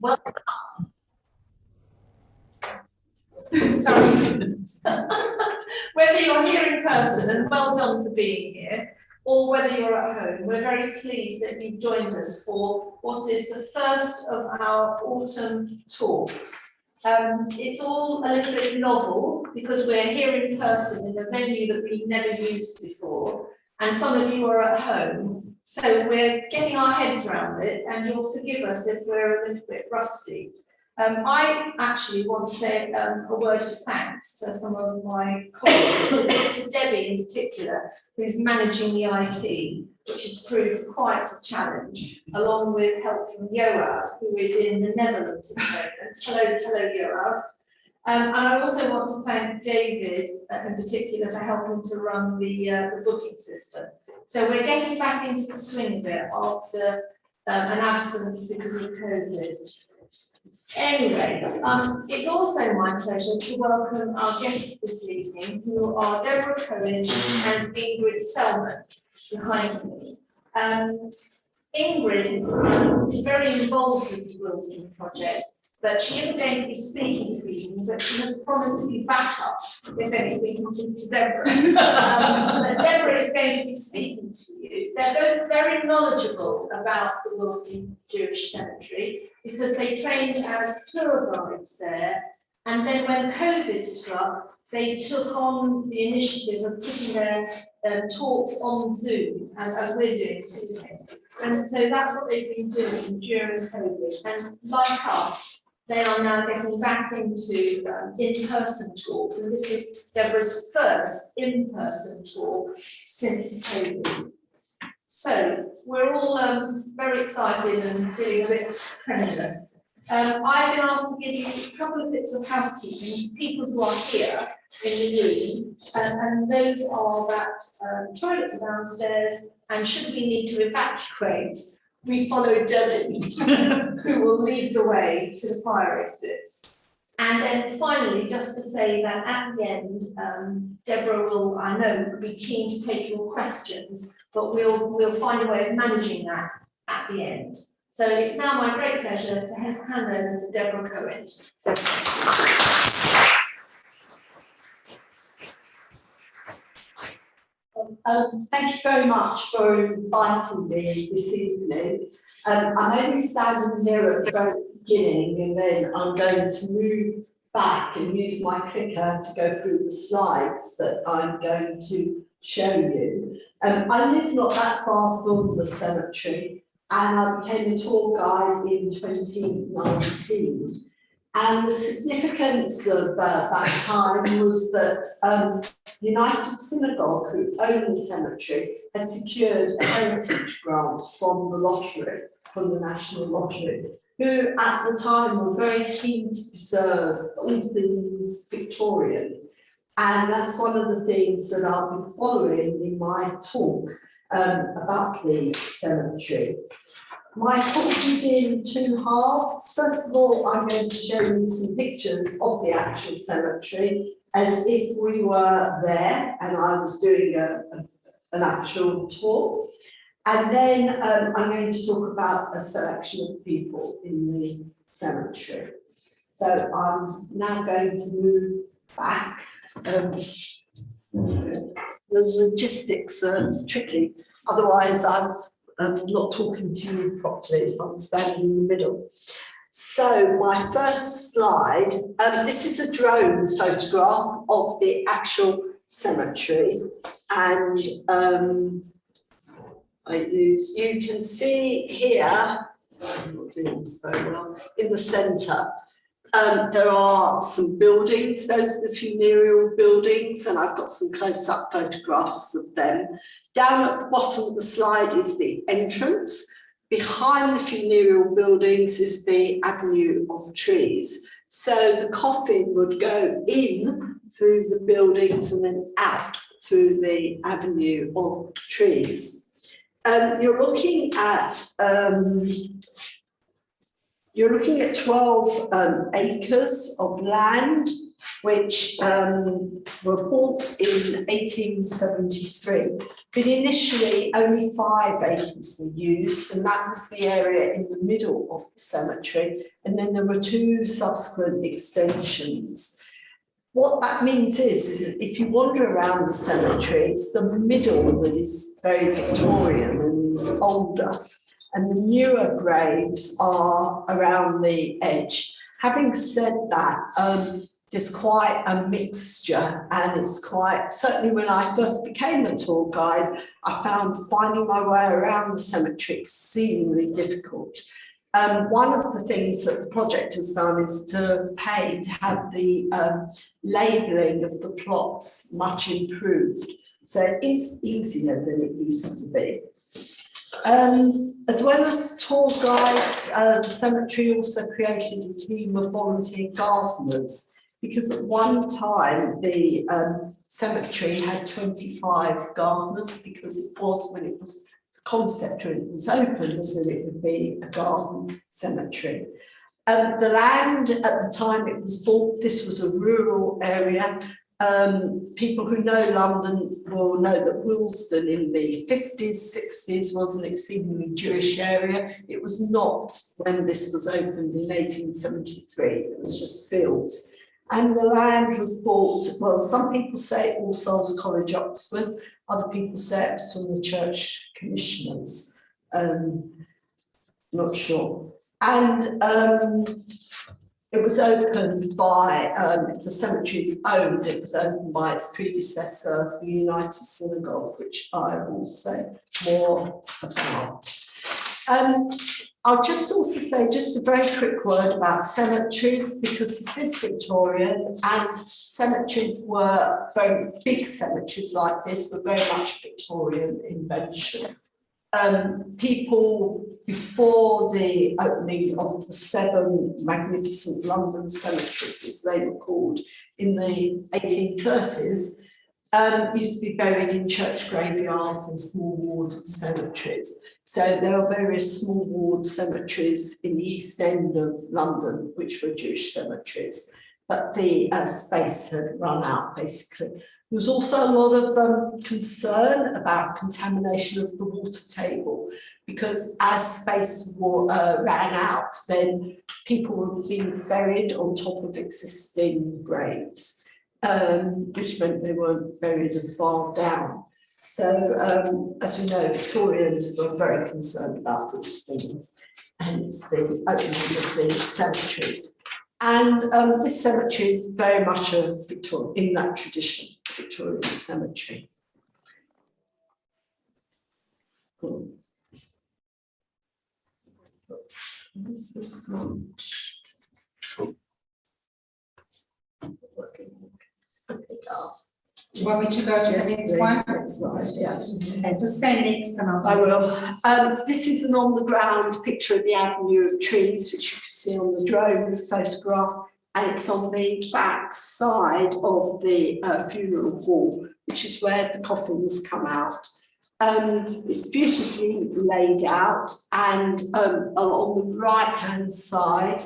Well, sorry. Whether you're here in person, and well done for being here, or whether you're at home, we're very pleased that you've joined us for what is the first of our autumn talks. It's all a little bit novel because we're here in person in a venue that we've never used before, and some of you are at home, so we're getting our heads around it, and you'll forgive us if we're a little bit rusty. I actually want to say a word of thanks to some of my colleagues, to Debbie in particular, who's managing the IT, which has proved quite a challenge, along with help from Joab, who is in the Netherlands at the moment. Hello, Joab. And I also want to thank David in particular for helping to run the booking system. So we're getting back into the swing of it after an absence because of COVID. Anyway, it's also my pleasure to welcome our guests this evening, who are Deborah Cohen and Ingrid Selman behind me. Ingrid is very involved with the Willesden project, but she isn't going to be speaking this evening, but she has promised to be back up if anything happens to Deborah. But Deborah is going to be speaking to you. They're both very knowledgeable about the Willesden Jewish Cemetery because they trained as tour guides there, and then when COVID struck, they took on the initiative of putting their talks on Zoom, as we're doing today. And so that's what they've been doing during COVID. And like us, they are now getting back into in-person talks. And this is Deborah's first in-person talk since COVID. So we're all very excited and feeling a bit tremulous. I've been asked to give you a couple of bits of housekeeping, people who are here in the room, and those are that toilets are downstairs, and should we need to evacuate, we follow Debbie, who will lead the way to the fire exits. And then finally, just to say that at the end, Deborah will, I know, be keen to take your questions, but we'll find a way of managing that at the end. So it's now my great pleasure to hand over to Deborah Cohen. Thank you very much for inviting me this evening. I'm only standing here at the very beginning, and then I'm going to move back and use my clicker to go through the slides that I'm going to show you. I live not that far from the cemetery, and I became a tour guide in 2019. And the significance of that time was that United Synagogue, who owned the cemetery, had secured a heritage grant from the lottery, from the National Lottery, who at the time were very keen to preserve all things Victorian. And that's one of the things that I'll be following in my talk about the cemetery. My talk is in two halves. First of all, I'm going to show you some pictures of the actual cemetery as if we were there and I was doing an actual tour. And then I'm going to talk about a selection of people in the cemetery. So I'm now going to move back. The logistics are tricky, otherwise I'm not talking to you properly if I'm standing in the middle. So my first slide, this is a drone photograph of the actual cemetery, and you can see here, I'm not doing this very well, in the centre, there are some buildings. Those are the funereal buildings, and I've got some close-up photographs of them. Down at the bottom of the slide is the entrance. Behind the funereal buildings is the avenue of trees. So the coffin would go in through the buildings and then out through the avenue of trees. You're looking at 12 acres of land, which were bought in 1873. But initially, only 5 acres were used, and that was the area in the middle of the cemetery. And then there were 2 subsequent extensions. What that means is if you wander around the cemetery, it's the middle that is very Victorian and is older, and the newer graves are around the edge. Having said that, there's quite a mixture, and it's quite, certainly when I first became a tour guide, I found finding my way around the cemetery exceedingly difficult. One of the things that the project has done is to pay to have the labelling of the plots much improved. So it is easier than it used to be. As well as tour guides, the cemetery also created a team of volunteer gardeners, because at one time the cemetery had 25 gardeners, because it was, when it was concept when it was open, was that it would be a garden cemetery. The land at the time it was bought, this was a rural area. People who know London will know that Willesden in the 50s, 60s was an exceedingly Jewish area. It was not when this was opened in 1873, it was just fields. And the land was bought, well, some people say All Souls College, Oxford, other people say it's from the church commissioners, not sure. And it was opened by, the cemetery's owned, it was opened by its predecessor, the United Synagogue, which I will say more about. I'll just also say just a very quick word about cemeteries, because this is Victorian, and cemeteries were, very big cemeteries like this were very much Victorian invention. People before the opening of the 7 magnificent London cemeteries, as they were called, in the 1830s, used to be buried in church graveyards and small ward cemeteries. So there are various small ward cemeteries in the East End of London, which were Jewish cemeteries, but the space had run out, basically. There was also a lot of concern about contamination of the water table, because as space ran out, then people were being buried on top of existing graves, which meant they weren't buried as far down. So, as we know, Victorians were very concerned about these things, hence the opening of the cemeteries. And this cemetery is very much a Victorian, in that tradition, Victorian cemetery. This is not working. Do you want me to go to the next one? Next slide, yes. Okay, just say next and I will. This is an on-the-ground picture of the avenue of trees, which you can see on the drone photograph, and it's on the back side of the funeral hall, which is where the coffins come out. It's beautifully laid out, and on the right-hand side,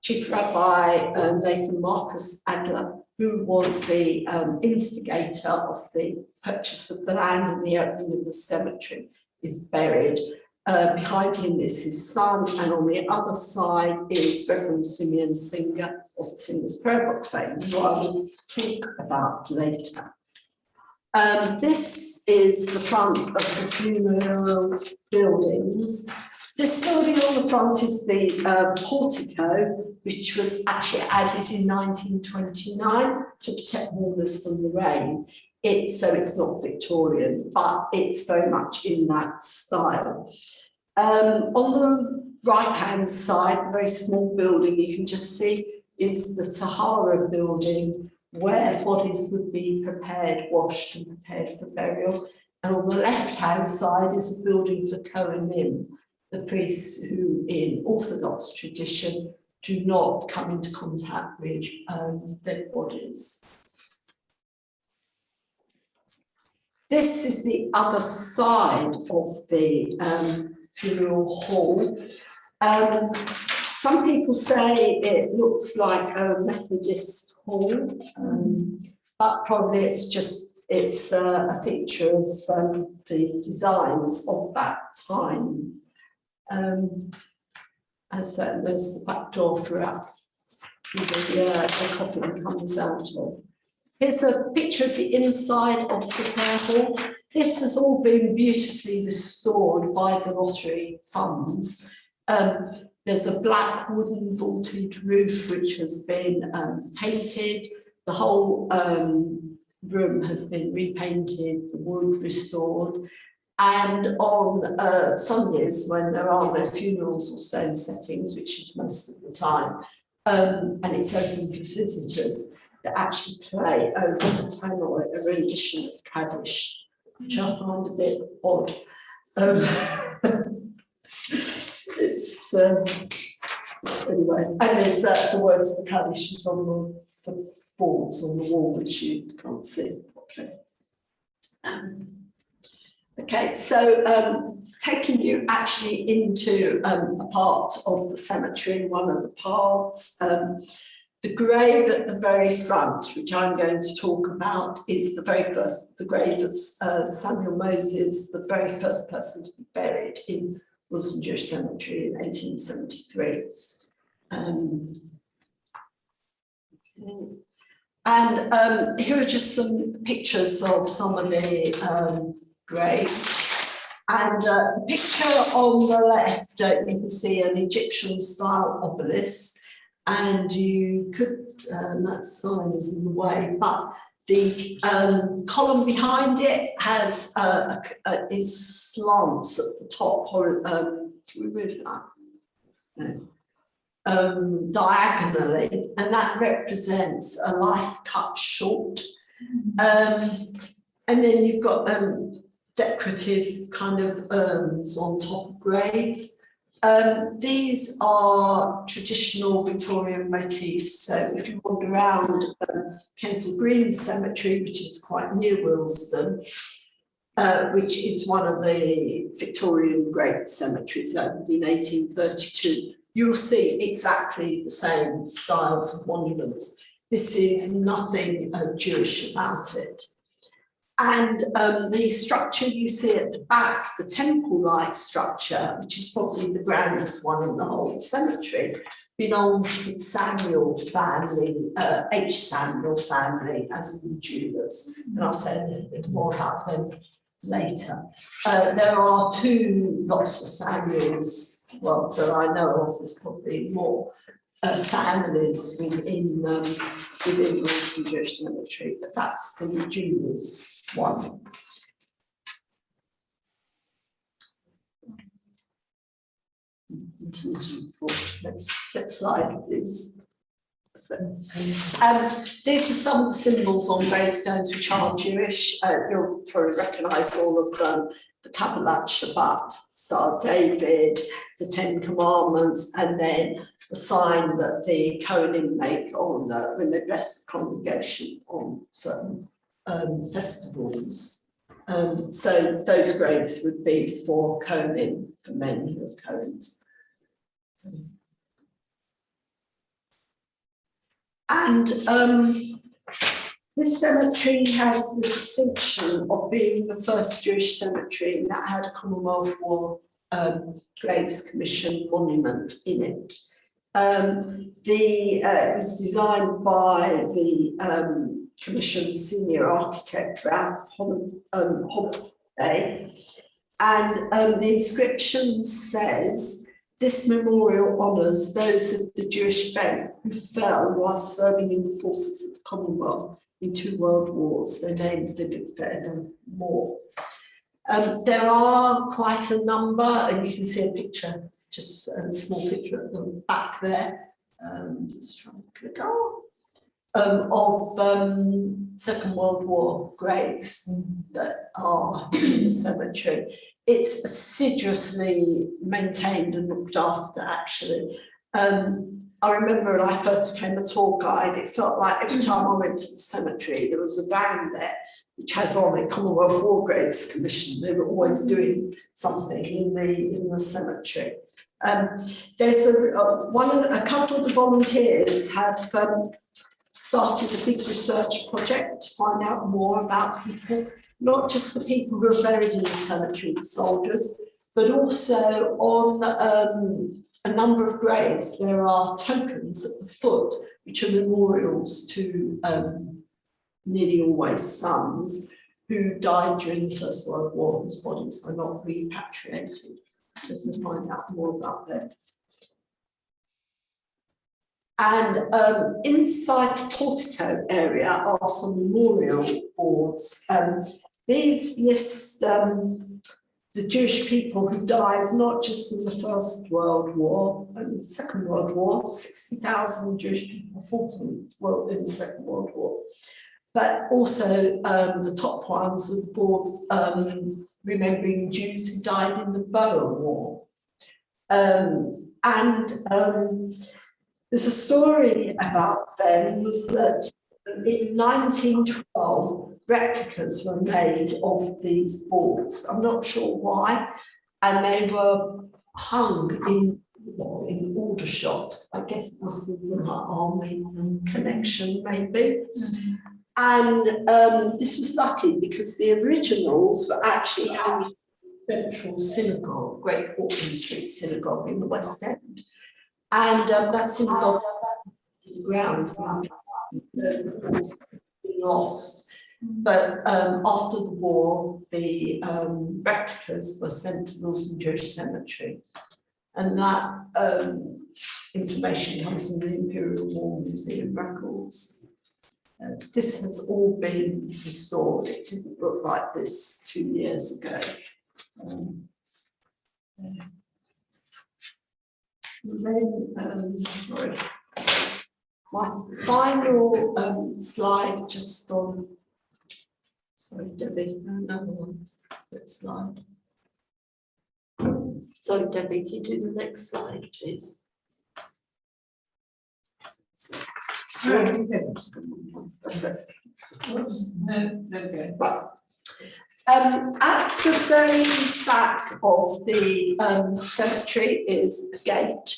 Chief Rabbi Nathan Marcus Adler, who was the instigator of the purchase of the land and the opening of the cemetery, is buried. Behind him is his son, and on the other side is Reverend Simeon Singer of the Singer's Prayer Book fame, who I will talk about later. This is the front of the funeral buildings. This building on the front is the portico, which was actually added in 1929 to protect mourners from the rain. So it's not Victorian, but it's very much in that style. On the right-hand side, the very small building you can just see is the Tahara building, where bodies would be prepared, washed and prepared for burial. And on the left-hand side is a building for Kohanim, the priests who in Orthodox tradition do not come into contact with dead bodies. This is the other side of the funeral hall. Some people say it looks like a Methodist hall, but probably it's a feature of the designs of that time. As there's the back door throughout the coffin comes out of. Here's a picture of the inside of the prayer hall. This has all been beautifully restored by the lottery funds. There's a black wooden vaulted roof which has been painted. The whole room has been repainted, the wood restored. And on Sundays, when there are no funerals or stone settings, which is most of the time, and it's open for visitors, they actually play over the tannoy a rendition of Kaddish, which I find a bit odd. It's anyway, and there's the words to Kaddish is on the boards on the wall, which you can't see properly. Okay, so taking you actually into a part of the cemetery, one of the parts, the grave at the very front, which I'm going to talk about, is the grave of Samuel Moses, the very first person to be buried in Willesden Jewish Cemetery in 1873. And here are just some pictures of some of the graves. And the picture on the left, you can see an Egyptian style obelisk, and you could, that sign is in the way, but the column behind it has is slants at the top, can we move that? No. Diagonally, and that represents a life cut short. And then you've got decorative kind of urns on top of graves. These are traditional Victorian motifs. So if you wander around Kensal Green Cemetery, which is quite near Willesden, which is one of the Victorian great cemeteries opened in 1832, you'll see exactly the same styles of monuments. This is nothing Jewish about it. And the structure you see at the back, the temple-like structure, which is probably the grandest one in the whole cemetery, belongs to the Samuel family, H. Samuel family, as in the jewellers. And I'll say a little bit more about them later. There are two lots of Samuels, well, that I know of, there's probably more families within Willesden Jewish Cemetery, but that's the jewellers one. Next slide, please. So, these are some symbols on gravestones which are Jewish. You'll probably recognise all of them: the Kabbalat Shabbat, Star David, the Ten Commandments, and then the sign that the Kohanim make on when they bless the congregation on certain festivals. So those graves would be for Kohanim, for men who are Kohens. And this cemetery has the distinction of being the first Jewish cemetery that had a Commonwealth War Graves Commission monument in it. It was designed by the Commission's senior architect, Ralph Holiday, and the inscription says, "This memorial honours those of the Jewish faith who fell while serving in the forces of the Commonwealth in 2 world wars. Their names live forevermore." There are quite a number, and you can see a picture, just a small picture at the back there. Just trying to click on. Of Second World War graves that are in the cemetery. It's assiduously maintained and looked after, actually. I remember when I first became a tour guide, it felt like every time I went to the cemetery, there was a van there which has on a Commonwealth War Graves Commission. They were always doing something in the cemetery. There's a couple of the volunteers have started a big research project to find out more about people, not just the people who are buried in the cemetery, the soldiers, but also on a number of graves. There are tokens at the foot, which are memorials to nearly always sons who died during the First World War, whose bodies were not repatriated. Just to find out more about them. And inside the portico area are some memorial boards. These list the Jewish people who died not just in the First World War and the Second World War. 60,000 Jewish people fought in the Second World War, but also the top ones are the boards remembering Jews who died in the Boer War. There's a story about them, was that in 1912, replicas were made of these boards. I'm not sure why, and they were hung in Aldershot. I guess it must have been an army connection, maybe. And this was lucky because the originals were actually hanging in Central Synagogue, Great Portland Street Synagogue in the West End. And that synagogue grounds been lost. But after the war, the replicas were sent to Willesden Jewish Cemetery. And that information comes from the Imperial War Museum records. This has all been restored. It didn't look like this 2 years ago. Sorry, my final slide just on, sorry Debbie, another one, next slide. So Debbie, can you do the next slide, please? Right. At the very back of the cemetery is a gate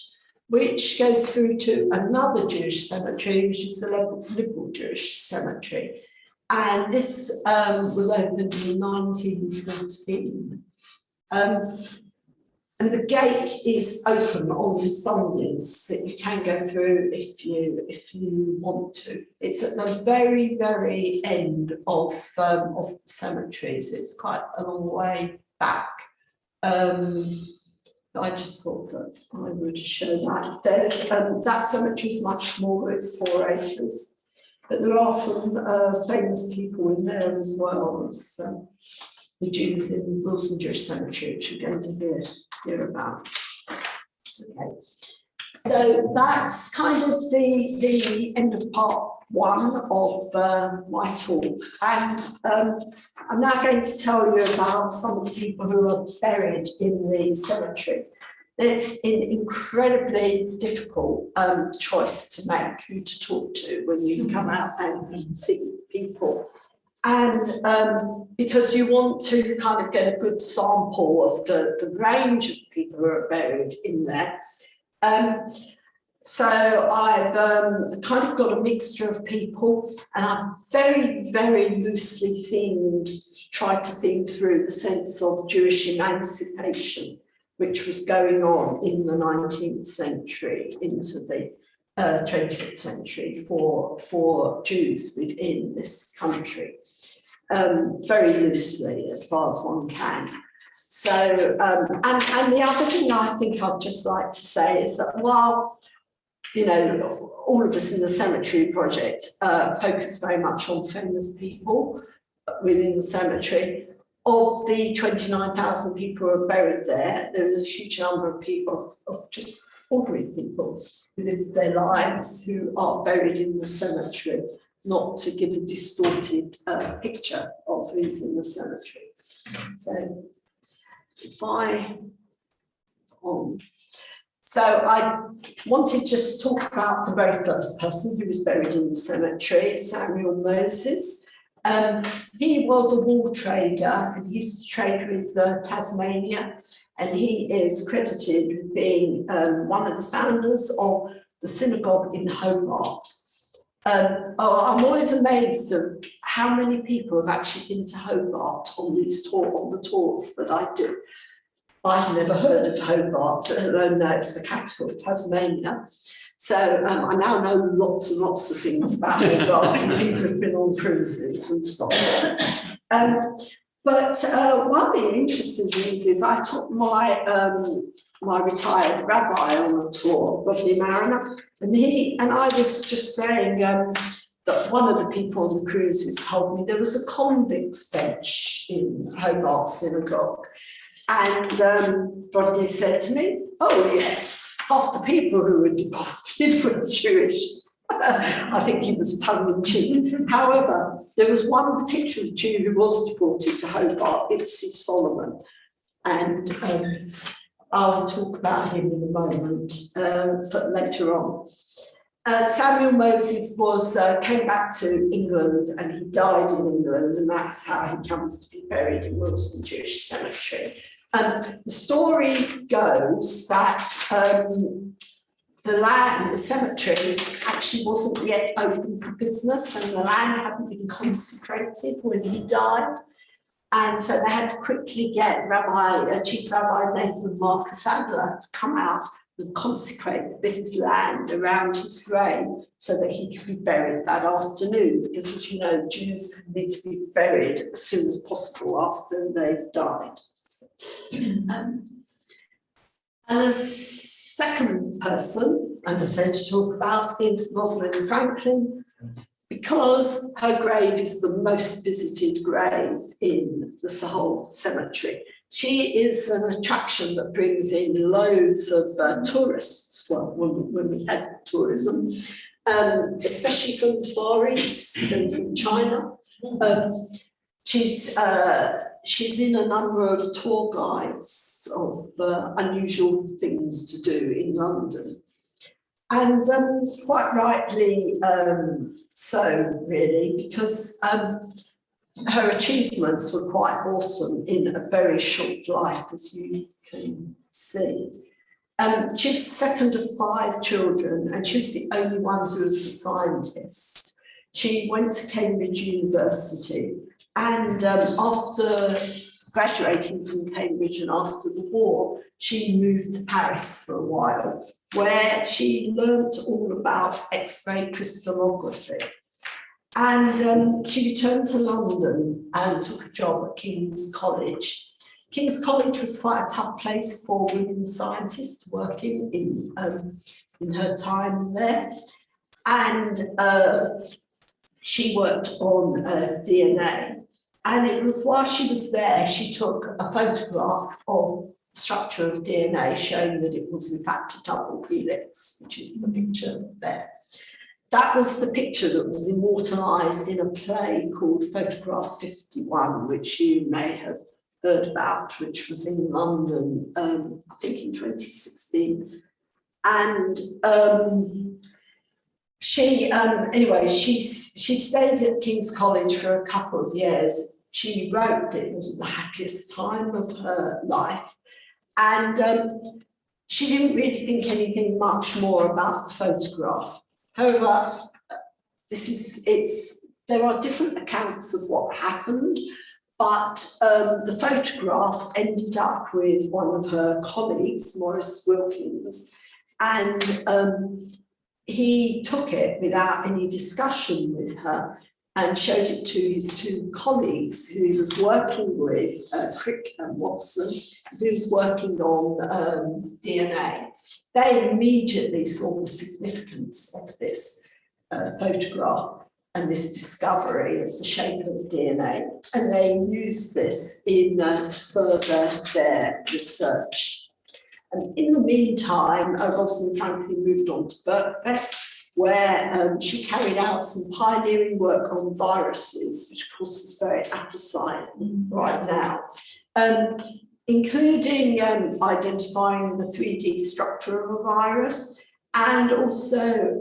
which goes through to another Jewish cemetery, which is the Liberal Jewish Cemetery. And this was opened in 1914. And the gate is open on Sundays, so you can go through if you want to. It's at the very, very end of the cemeteries. It's quite a long way back. I just thought that I would show that. That cemetery is much smaller, it's 4 acres. But there are some famous people in there as well as the Jews in Willesden Jewish Cemetery, which we're going to hear about. Okay, so that's kind of the end of part one of my talk, and I'm now going to tell you about some of the people who are buried in the cemetery. It's an incredibly difficult choice to make, who to talk to when you come out and see people. And because you want to kind of get a good sample of the range of people who are buried in there. So I've kind of got a mixture of people, and I've very, very loosely tried to think through the sense of Jewish emancipation, which was going on in the 19th century into the 20th century for Jews within this country, very loosely as far as one can. So, and the other thing I think I'd just like to say is that while, you know, all of us in the cemetery project focus very much on famous people within the cemetery, of the 29,000 people who are buried there, there is a huge number of people, of just ordinary people who live their lives, who are buried in the cemetery, not to give a distorted picture of who's in the cemetery. So, if I So I wanted just to talk about the very first person who was buried in the cemetery, Samuel Moses. He was a wool trader and he used to trade with Tasmania, and he is credited with being one of the founders of the synagogue in Hobart. I'm always amazed at how many people have actually been to Hobart on the tours that I do. I've never heard of Hobart, let alone know it's the capital of Tasmania. So I now know lots and lots of things about Hobart from people who've been on cruises and stuff. But one of the interesting things is I took my my retired rabbi on a tour, Rodney Mariner, and I was just saying that one of the people on the cruises told me there was a convict's bench in Hobart Synagogue. And Rodney said to me, oh yes, half the people who were deported were Jewish. I think he was tongue in cheek. However, there was one particular Jew who was deported to Hobart, Itzi Solomon. And I'll talk about him in a moment for later on. Samuel Moses came back to England and he died in England, and that's how he comes to be buried in Willesden Jewish Cemetery. The story goes that the cemetery actually wasn't yet open for business, and the land hadn't been consecrated when he died. And so they had to quickly get Chief Rabbi Nathan Marcus Adler to come out and consecrate the bit of land around his grave so that he could be buried that afternoon, because as you know, Jews need to be buried as soon as possible after they've died. And the second person I'm just going to talk about is Rosalind Franklin, because her grave is the most visited grave in the whole cemetery. She is an attraction that brings in loads of tourists, well, when we had tourism, especially from the Far East and from China. She's in a number of tour guides of unusual things to do in London. And quite rightly so, really, because her achievements were quite awesome in a very short life, as you can see. She was the second of 5 children, and she was the only one who was a scientist. She went to Cambridge University, and after graduating from Cambridge and after the war, she moved to Paris for a while, where she learnt all about X-ray crystallography. And she returned to London and took a job at King's College. King's College was quite a tough place for women scientists to work in her time there. And she worked on DNA. And it was while she was there, she took a photograph of the structure of DNA, showing that it was in fact a double helix, which is the picture there. That was the picture that was immortalised in a play called Photograph 51, which you may have heard about, which was in London, I think in 2016. And anyway, she stayed at King's College for a couple of years. She wrote that it was the happiest time of her life. And she didn't really think anything much more about the photograph. However, there are different accounts of what happened, but the photograph ended up with one of her colleagues, Maurice Wilkins, and he took it without any discussion with her and showed it to his 2 colleagues who he was working with, Crick and Watson, who was working on DNA. They immediately saw the significance of this photograph and this discovery of the shape of DNA, and they used this to further their research. And in the meantime, Rosalind Franklin moved on to Birkbeck, where she carried out some pioneering work on viruses, which of course is very apposite right now. including identifying the 3D structure of a virus, and also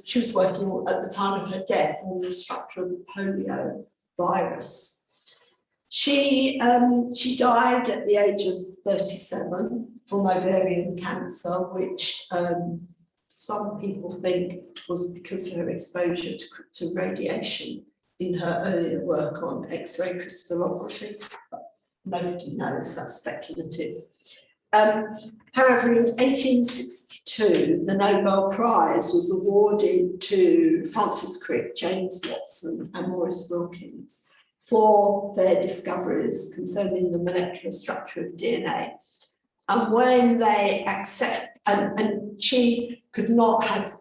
she was working at the time of her death on the structure of the polio virus. She died at the age of 37 from ovarian cancer, which some people think was because of her exposure to radiation in her earlier work on X-ray crystallography. But nobody knows, that's speculative. However, in 1862, the Nobel Prize was awarded to Francis Crick, James Watson, and Maurice Wilkins for their discoveries concerning the molecular structure of DNA. And when they accept, and she could not have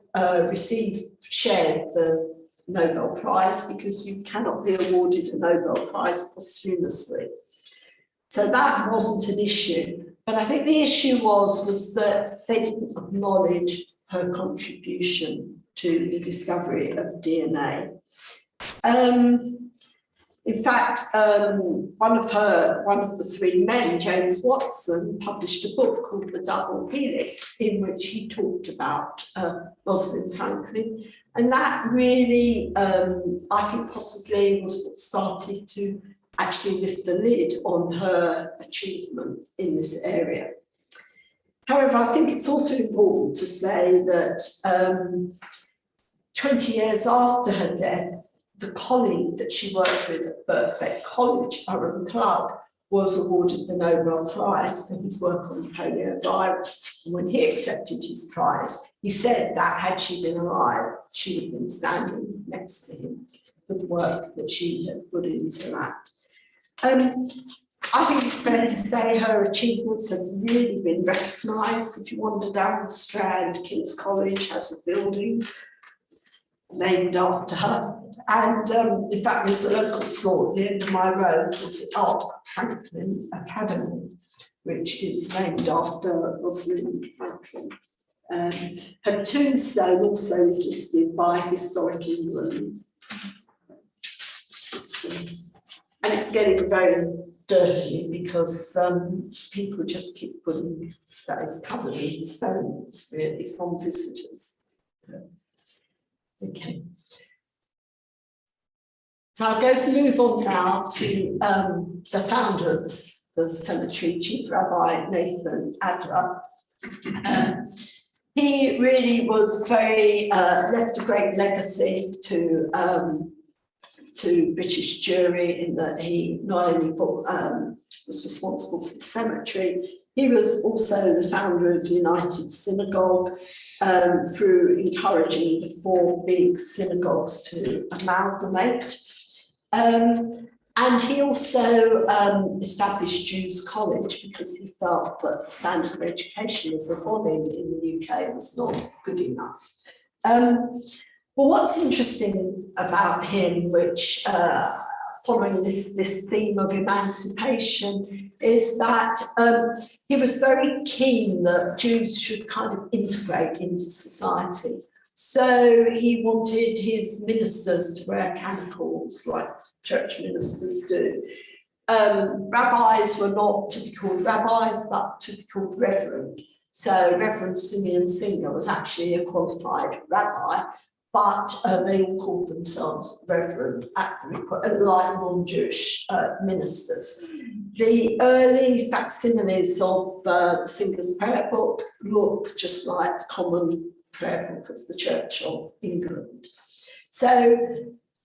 shared the Nobel Prize because you cannot be awarded a Nobel Prize posthumously. So that wasn't an issue. But I think the issue was that they didn't acknowledge her contribution to the discovery of DNA. In fact, one of the three men, James Watson, published a book called The Double Helix, in which he talked about Rosalind Franklin. And that really, I think possibly was what started to actually lift the lid on her achievement in this area. However, I think it's also important to say that 20 years after her death, the colleague that she worked with at Birkbeck College, Aaron Plug, was awarded the Nobel Prize for his work on poliovirus. And when he accepted his prize, he said that had she been alive, she would have been standing next to him for the work that she had put into that. I think it's fair to say her achievements have really been recognised. If you wander down the Strand, King's College has a building named after her. And in fact, there's a local school at the end of my road called the Ark Franklin Academy, which is named after Rosalind Franklin. Her tombstone also is listed by Historic England. And it's getting very dirty because people just keep putting stones covered in stones, really, from visitors. Okay. So I'll move on now to the founder of the cemetery, Chief Rabbi Nathan Adler. He really was left a great legacy to British Jewry in that he not only was responsible for the cemetery, he was also the founder of United Synagogue through encouraging the four big synagogues to amalgamate. And he also established Jews College because he felt that the standard of education as a body in the UK was not good enough. Well, what's interesting about him, which following this theme of emancipation, is that he was very keen that Jews should kind of integrate into society. So he wanted his ministers to wear canticles like church ministers do. Rabbis were not to be called rabbis, but to be called reverend. So Reverend Simeon Singer was actually a qualified rabbi, but they all called themselves reverend at the request, like non-Jewish ministers. The early facsimiles of the Singer's prayer book look just like the common prayer book of the Church of England. So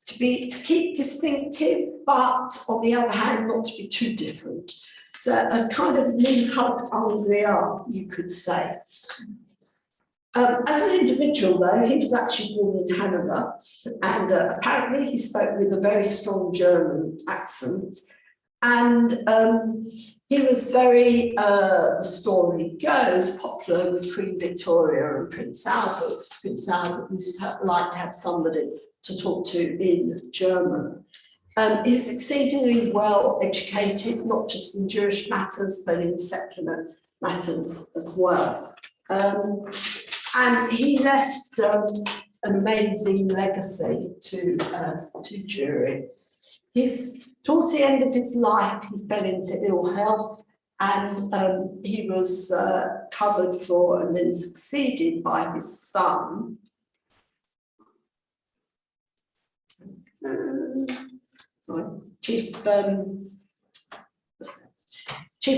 to keep distinctive, but on the other hand, not to be too different. So a kind of Minhag Anglia, you could say. As an individual, though, he was actually born in Hanover, and apparently he spoke with a very strong German accent. And he was very, the story goes, popular with Queen Victoria and Prince Albert. Prince Albert used to like to have somebody to talk to in German. He was exceedingly well educated, not just in Jewish matters, but in secular matters as well. And he left an amazing legacy to Jewry. Towards the end of his life, he fell into ill health, and he was covered for and then succeeded by his son. Chief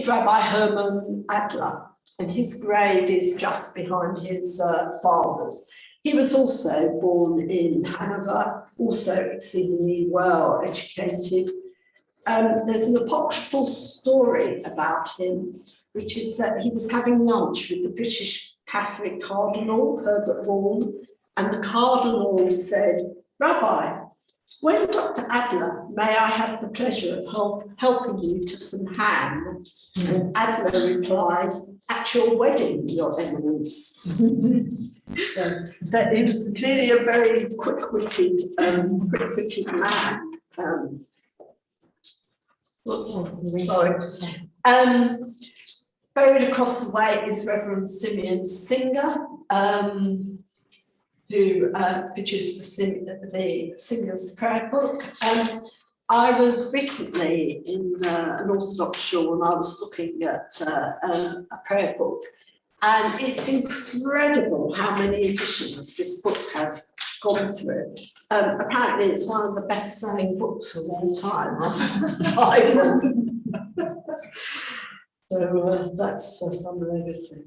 Rabbi Herman Adler, and his grave is just behind his father's. He was also born in Hanover, also exceedingly well educated. There's an apocryphal story about him, which is that he was having lunch with the British Catholic Cardinal, Herbert Vaughan, and the Cardinal said, "Rabbi, when Dr. Adler, may I have the pleasure of helping you to some ham?" And Adler replied, "At your wedding, Your Eminence." So that he was clearly a very quick-witted man. Buried across the way is Reverend Simeon Singer, who produced the Singer's Prayer Book. I was recently in an Orthodox shul and I was looking at a prayer book, and it's incredible how many editions this book has gone through. Apparently it's one of the best-selling books of all time after the Bible. So that's some legacy.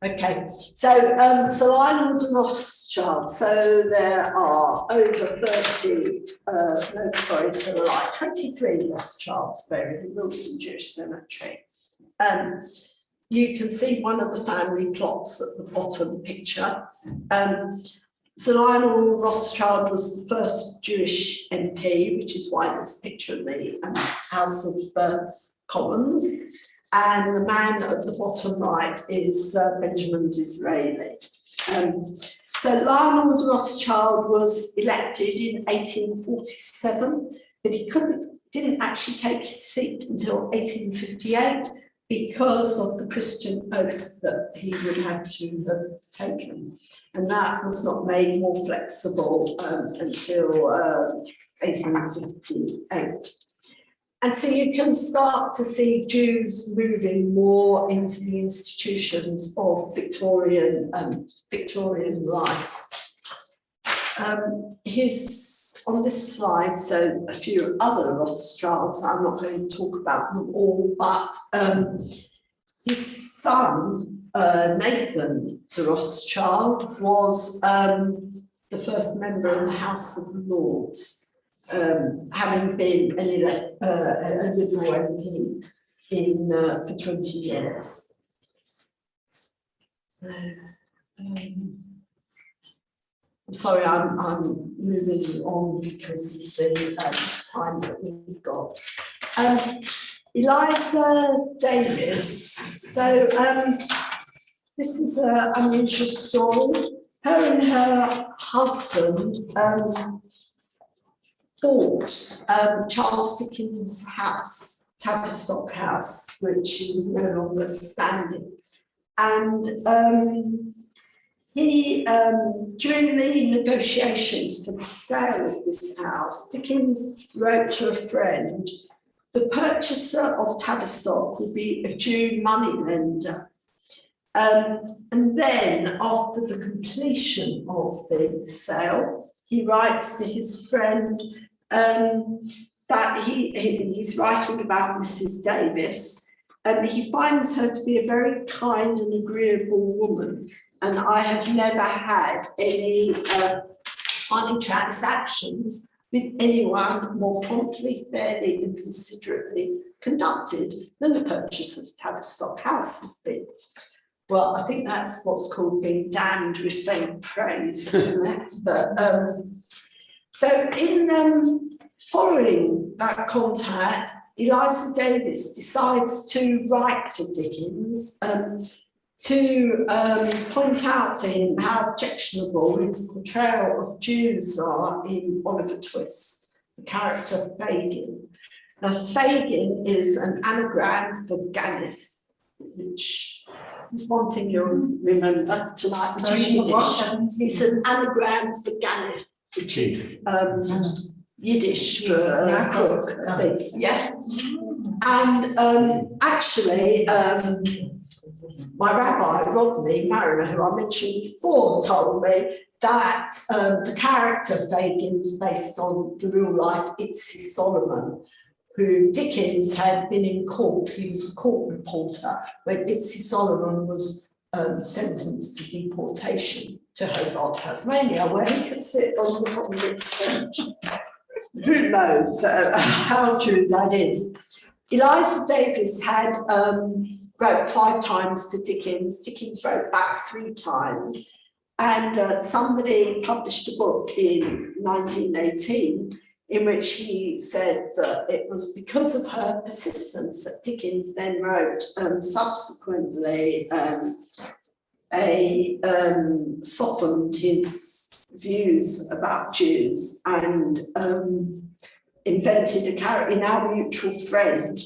Okay, so Sir Lionel de Rothschild. So there are over 23 Rothschilds buried in Willesden Jewish Cemetery. You can see one of the family plots at the bottom picture. Sir Lionel Rothschild was the first Jewish MP, which is why there's a picture in the House of Commons. And the man at the bottom right is Benjamin Disraeli. So Lionel de Rothschild was elected in 1847, but he didn't actually take his seat until 1858 because of the Christian oath that he would have to have taken. And that was not made more flexible until 1858. And so you can start to see Jews moving more into the institutions of Victorian life. On this slide, so a few other Rothschilds, I'm not going to talk about them all, but his son, Nathan de Rothschild, was the first member of the House of Lords. Having been a Liberal MP for 20 years. So, I'm sorry, I'm moving on because of the time that we've got. Eliza Davis. So this is an unusual story. Her and her husband bought Charles Dickens' house, Tavistock House, which is no longer standing. And during the negotiations for the sale of this house, Dickens wrote to a friend, "The purchaser of Tavistock will be a Jew moneylender." And then, after the completion of the sale, he writes to his friend that he's writing about Mrs. Davis, and he finds her to be a very kind and agreeable woman. And I have never had any money transactions with anyone more promptly, fairly, and considerately conducted than the purchase of Tavistock House has been. Well, I think that's what's called being damned with faint praise, isn't it? But so in following that contact, Eliza Davis decides to write to Dickens to point out to him how objectionable his portrayal of Jews are in Oliver Twist, the character Fagin. Now, Fagin is an anagram for Ganef, which is one thing you'll remember tonight. It's an anagram for Ganef, which is Yiddish for crook, I think. Yeah. And actually, my rabbi, Rodney Mariner, who I mentioned before, told me that the character Fagin was based on the real life Itzy Solomon, who Dickens had been in court. He was a court reporter when Itzy Solomon was sentenced to deportation to Hobart, Tasmania, where he could sit on the public bench. Who knows how true that is. Eliza Davis had wrote 5 times to Dickens. Dickens wrote back 3 times. And somebody published a book in 1918 in which he said that it was because of her persistence that Dickens then wrote subsequently softened his views about Jews and invented a character in Our Mutual Friend.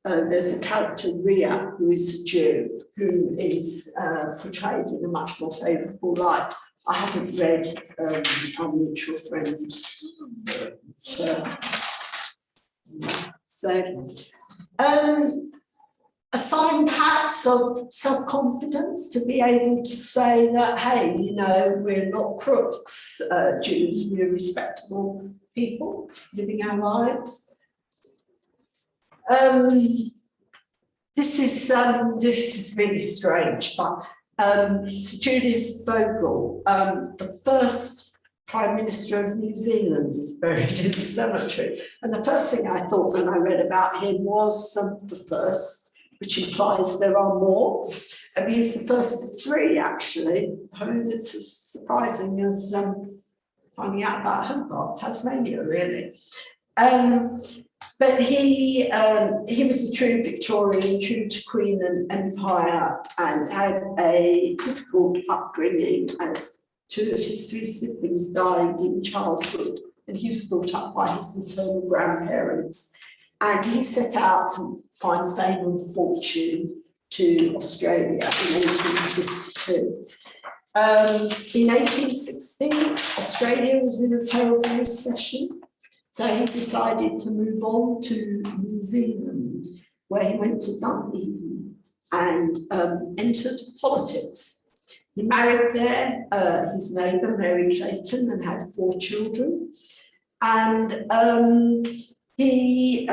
There's a character, Ria, who is a Jew, who is portrayed in a much more favourable light. I haven't read Our Mutual Friend. A sign perhaps of self-confidence to be able to say that, hey, you know, we're not crooks, Jews, we're respectable people living our lives. This is really strange, but Sir Julius Vogel, the first Prime Minister of New Zealand, is buried in the cemetery. And the first thing I thought when I read about him was the first, which implies there are more. And he's the first of 3, actually. I mean, it's as surprising as finding out about Hobart, Tasmania, really. But he was a true Victorian, true to Queen and Empire, and had a difficult upbringing as 2 of his 3 siblings died in childhood, and he was brought up by his maternal grandparents. And he set out to find fame and fortune to Australia in 1852. In 1816, Australia was in a terrible recession. So he decided to move on to New Zealand, where he went to Dunedin and entered politics. He married there his neighbour, Mary Clayton, and had 4 children. And he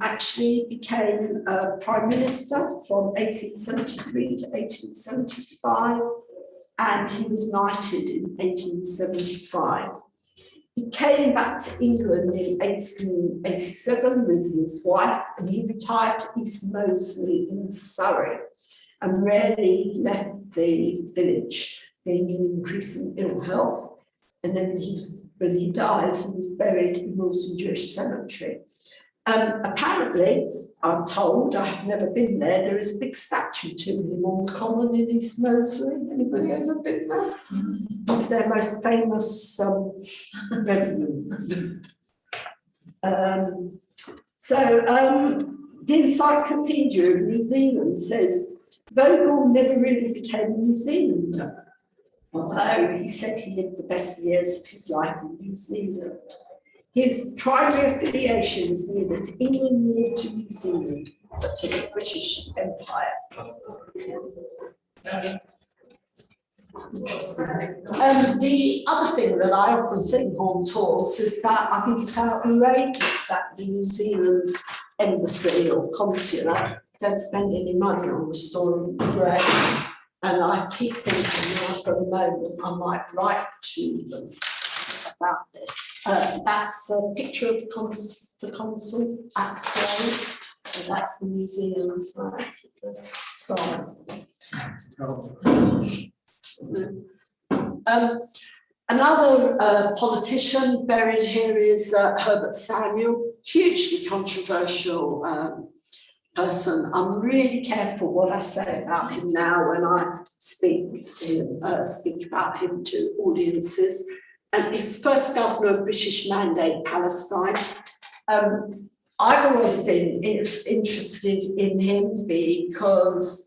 actually became Prime Minister from 1873 to 1875, and he was knighted in 1875. He came back to England in 1887 with his wife, and he retired to East Moseley in Surrey and rarely left the village, being in increasing ill health. And then when he died, he was buried in Willesden Jewish Cemetery. Apparently, I'm told, I have never been there is a big statue to him on the common in East Moseley. Anybody ever been there? It's their most famous resident. The Encyclopedia of New Zealand says Vogel never really became a New Zealander, although he said he lived the best years of his life in New Zealand. His primary affiliation was neither to England nor to New Zealand, but to the British Empire. Interesting. The other thing that I often think on tours is that I think it's outrageous that the New Zealand embassy or consulate don't spend any money on restoring the grave. And I keep thinking now for the moment I might write to them about this. That's a picture of the consul at the grave. So that's the New Zealand flag, the stars. Another politician buried here is Herbert Samuel, hugely controversial person. I'm really careful what I say about him now when I speak about him to audiences. He's first governor of British Mandate Palestine. I've always been interested in him because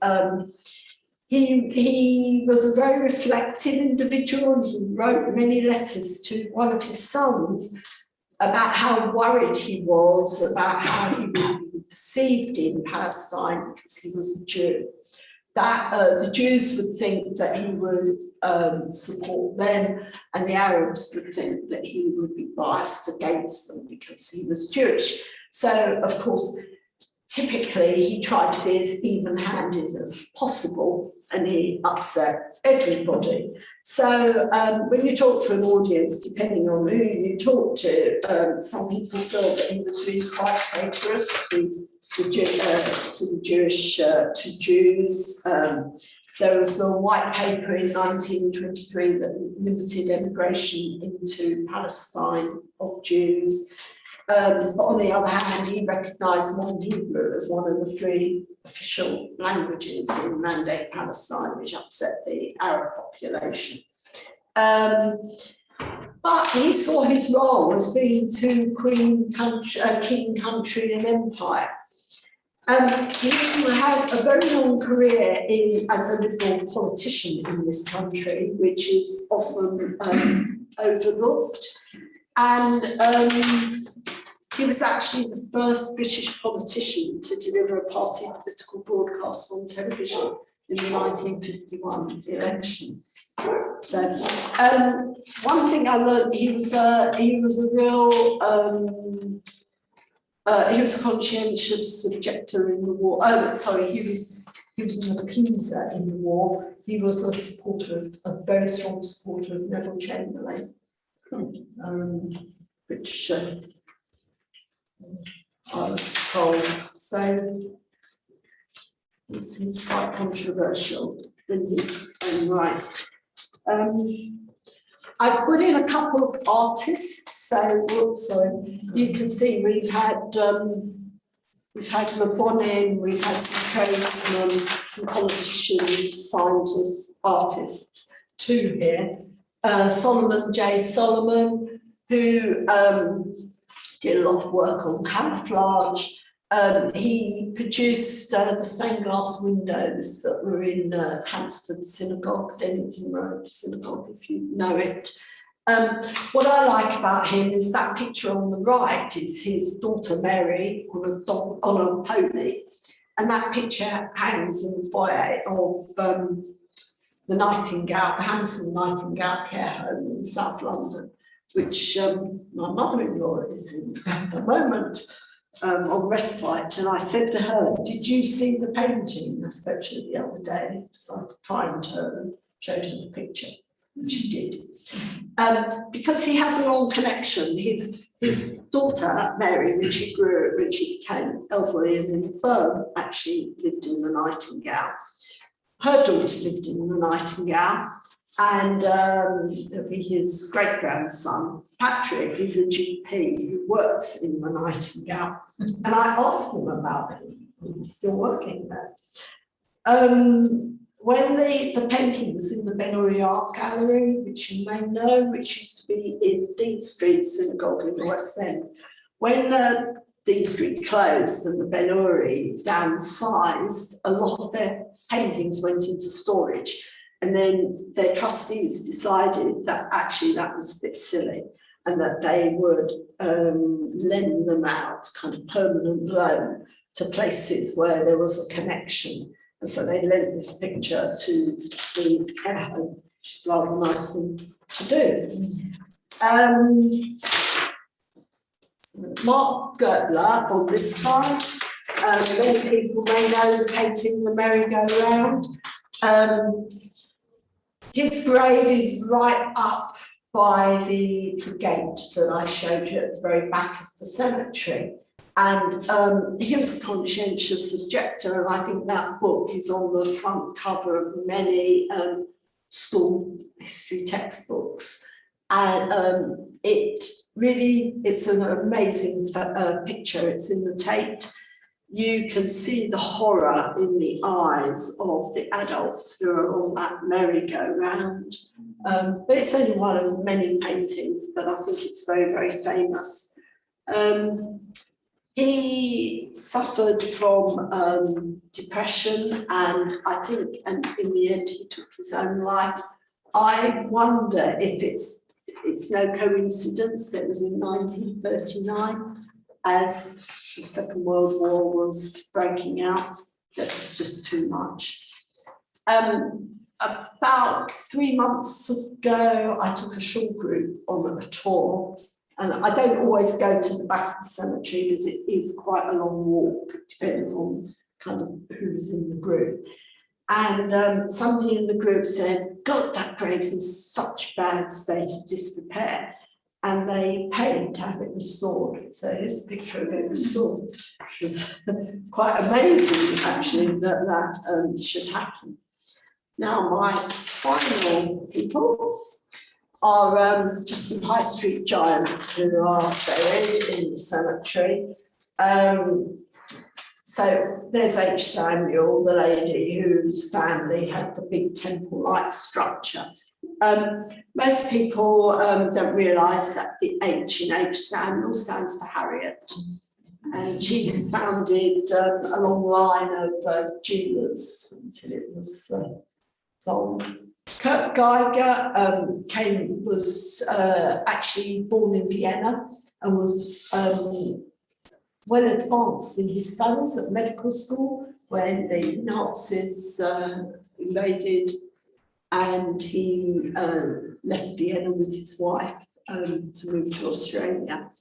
he was a very reflective individual, and he wrote many letters to one of his sons about how worried he was about how he would be perceived in Palestine because he was a Jew, that the Jews would think that he would support them, and the Arabs would think that he would be biased against them because he was Jewish. So, of course, typically he tried to be as even-handed as possible, and he upset everybody. So when you talk to an audience, depending on who you talk to, some people feel that he was really quite traitorous to Jews. There was a white paper in 1923 that limited immigration into Palestine of Jews. But on the other hand, he recognised modern Hebrew as one of the 3 official languages in Mandate Palestine, which upset the Arab population. But he saw his role as being to king, country and empire. He had a very long career as a liberal politician in this country, which is often overlooked. And he was actually the first British politician to deliver a party political broadcast on television in the 1951 election. So one thing I learned, he was a conscientious objector in the war. He was an appeaser in the war. He was a very strong supporter of Neville Chamberlain, which I was told. So this is quite controversial in his own right. I put in a couple of artists, so you can see we've had Mabonin, we've had some tradesmen, some politicians, scientists, artists, 2 here. Solomon J. Solomon, who did a lot of work on camouflage. He produced the stained glass windows that were in Hampstead Synagogue, Dennington Road Synagogue, if you know it. What I like about him is that picture on the right is his daughter Mary on a pony, and that picture hangs in the foyer of the Nightingale, the Hampstead Nightingale Care Home in South London, which my mother-in-law is in at the moment. On respite, and I said to her, "Did you see the painting?" I spoke to her the other day, so I timed her and showed her the picture, and she did. Because he has a long connection. His daughter Mary, when she became elderly and infirm, actually lived in the Nightingale. Her daughter lived in the Nightingale, and it'll be his great-grandson, Patrick, is a GP who works in the Nightingale. And I asked him about him. He's still working there. When the painting was in the Ben-Uri Art Gallery, which you may know, which used to be in Dean Street Synagogue in the West End, when Dean Street closed and the Ben-Uri downsized, a lot of their paintings went into storage. And then their trustees decided that actually that was a bit silly and that they would lend them out, kind of permanent loan, to places where there was a connection. And so they lent this picture to the care home, which is rather a nice thing to do. Mark Gertler on this side. Many people may know the painting, The Merry-Go-Round. His grave is right up by the gate that I showed you at the very back of the cemetery. And he was a conscientious objector, and I think that book is on the front cover of many school history textbooks. And it's an amazing picture. It's in the Tate. You can see the horror in the eyes of the adults who are on that merry-go-round. But it's only one of many paintings, but I think it's very, very famous. He suffered from depression, and I think, and in the end, he took his own life. I wonder if it's no coincidence that it was in 1939, as the Second World War was breaking out. That was just too much. About 3 months ago, I took a short group on a tour, and I don't always go to the back of the cemetery because it is quite a long walk. It depends on kind of who's in the group. And somebody in the group said, God, that grave's in such bad state of disrepair. And they paid to have it restored. So here's a picture of it restored, which was quite amazing, actually, that should happen. Now, my final people are just some high street giants who are buried in the cemetery. So there's H. Samuel, the lady whose family had the big temple-like structure. Most people don't realise that the H in H. Samuel stands for Harriet. And she founded a long line of jewellers until it was sold. Kurt Geiger was actually born in Vienna and was well advanced in his studies at medical school when the Nazis invaded, and he left Vienna with his wife to move to Australia.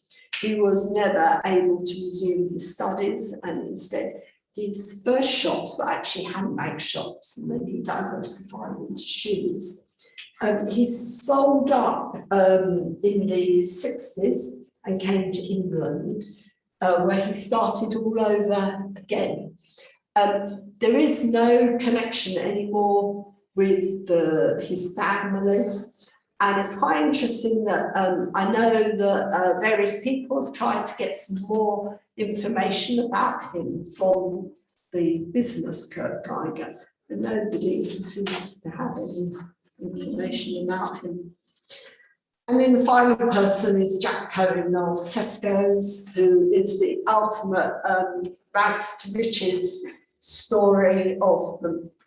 He was never able to resume his studies, and instead his first shops were actually handbag shops, and then he diversified into shoes. He sold up in the 60s and came to England, where he started all over again. There is no connection anymore with his family, and it's quite interesting that I know that various people have tried to get some more information about him from the business Kurt Geiger, but nobody seems to have any information about him. And then the final person is Jack Cohen of Tesco's, who is the ultimate rags to riches story of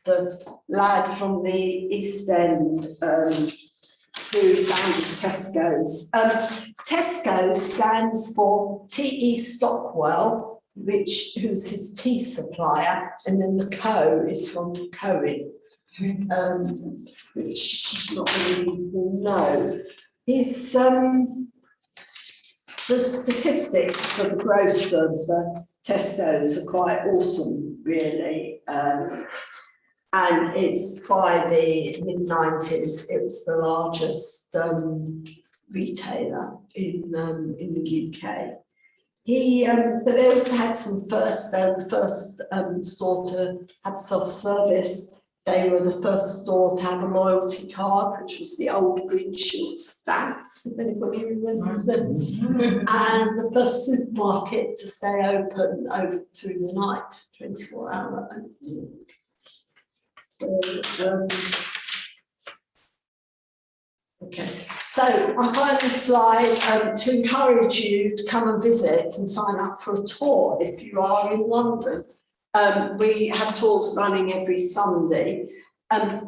the lad from the East End who founded Tesco's. Tesco stands for T.E. Stockwell, who's his tea supplier, and then the Co is from Cohen, which not many people know. The statistics for the growth of Tesco's are quite awesome, really. And it's by the mid-90s, it was the largest retailer in the UK. But they also had they're the first store to have self-service. They were the first store to have a loyalty card, which was the old green shield stamps, if anybody remembers them. And the first supermarket to stay open through the night, 24-hour opening. Okay, so my final slide to encourage you to come and visit and sign up for a tour if you are in London. We have tours running every Sunday.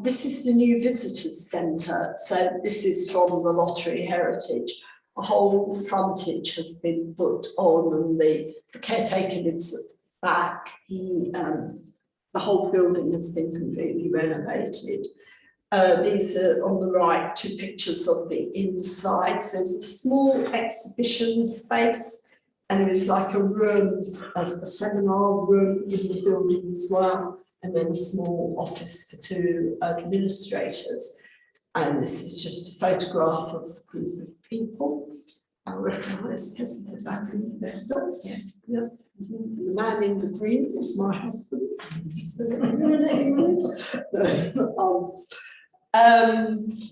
This is the new visitors centre. So this is from the Lottery Heritage. A whole frontage has been put on, and the caretaker lives at the back. The whole building has been completely renovated. These are on the right, 2 pictures of the inside. So there's a small exhibition space, and there's like a room, a seminar room in the building as well, and then a small office for 2 administrators. And this is just a photograph of a group of people. I recognise there's that investor. Yes. Yeah. The man in the green is my husband.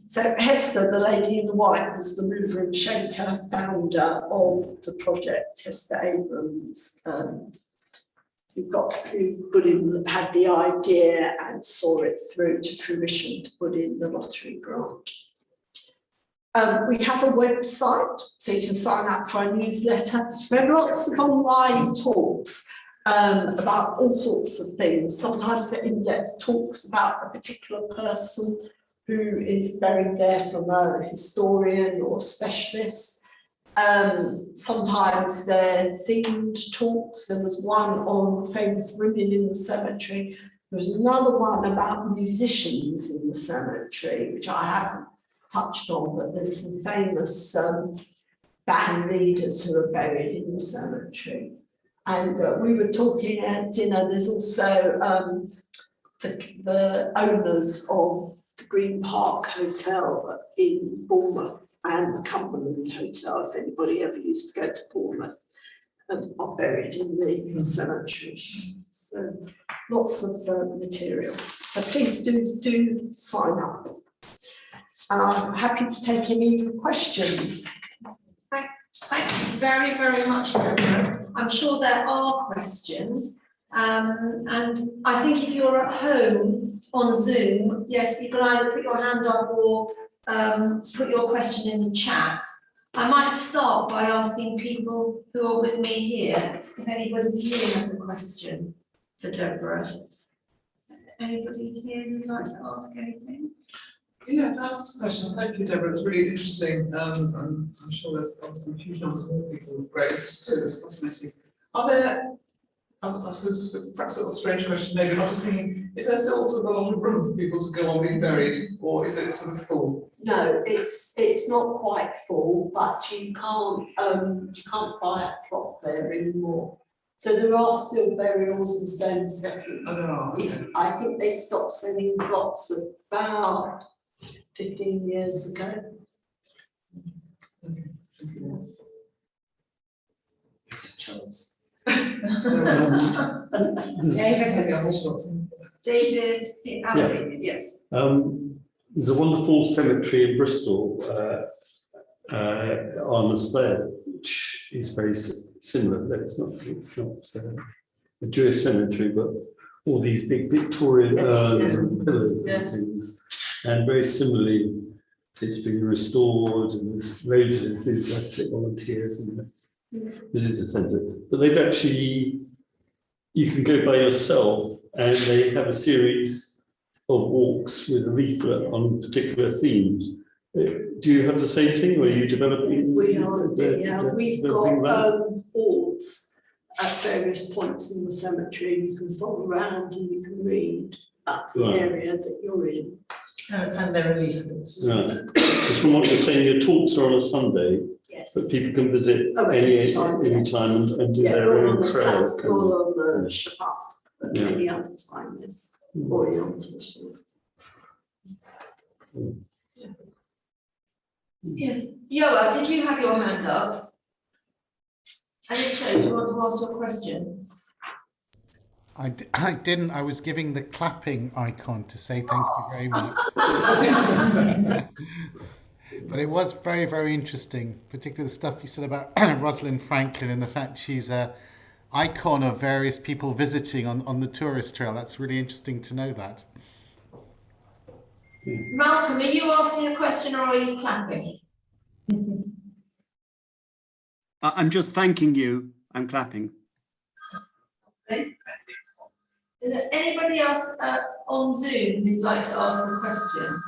So Hester, the lady in the white, was the mover and shaker, founder of the project, Hester Abrams, who had the idea and saw it through to fruition to put in the lottery grant. We have a website, so you can sign up for our newsletter. We have lots of online talks about all sorts of things. Sometimes they're in-depth talks about a particular person who is buried there from a historian or specialist. Sometimes they're themed talks. There was one on famous women in the cemetery. There was another one about musicians in the cemetery, which I haven't touched on, but there's some famous band leaders who are buried in the cemetery. And we were talking at dinner, there's also the owners of the Green Park Hotel in Bournemouth and the Cumberland Hotel, if anybody ever used to go to Bournemouth, are buried in the cemetery. So lots of material. So please do sign up. And I'm happy to take any questions. Thank you very, very much, Deborah. I'm sure there are questions. And I think if you're at home on Zoom, yes, you can either put your hand up or put your question in the chat. I might start by asking people who are with me here, if anybody here has a question for Deborah. Anybody here who'd like to ask anything? Yeah, I asked a question. Thank you, Deborah. It's really interesting. I'm sure there's obviously huge numbers of more people with great interest too. It's fascinating. Are there, I suppose, perhaps a strange question, maybe, I'm just thinking, is there still sort of a lot of room for people to go on being buried, or is it sort of full? No, it's not quite full, but you can't buy a plot there anymore. So there are still burials and stone settlements. Oh, there are. Okay. I think they stopped selling plots about 15 years ago. Okay. Thank you. Charles. David, David, yes. There's a wonderful cemetery in Bristol, Armour's Fair, which is very similar. It's not a Jewish cemetery, but all these big Victorian urns and pillars and things. And very similarly, it's been restored, and there's loads of enthusiastic volunteers in the visitor centre. But they've actually, you can go by yourself, and they have a series of walks with a leaflet on particular themes. Do you have the same thing, or are you developing? We are, we've got boards at various points in the cemetery. You can follow around and you can read up the area that you're in. And there are leaflets. Right. From what you're saying, your talks are on a Sunday, Yes. but people can visit any time and do their own prayer. Or on the Shabbat, but any other time is orientation. Yes, Yoa, did you have your hand up? And if so, do you want to ask your question? I didn't. I was giving the clapping icon to say thank you very much. But it was very, very interesting, particularly the stuff you said about Rosalind Franklin and the fact she's a icon of various people visiting on the tourist trail. That's really interesting to know that. Malcolm, are you asking a question or are you clapping? I'm just thanking you. I'm clapping. Okay. Is there anybody else on Zoom who'd like to ask a question?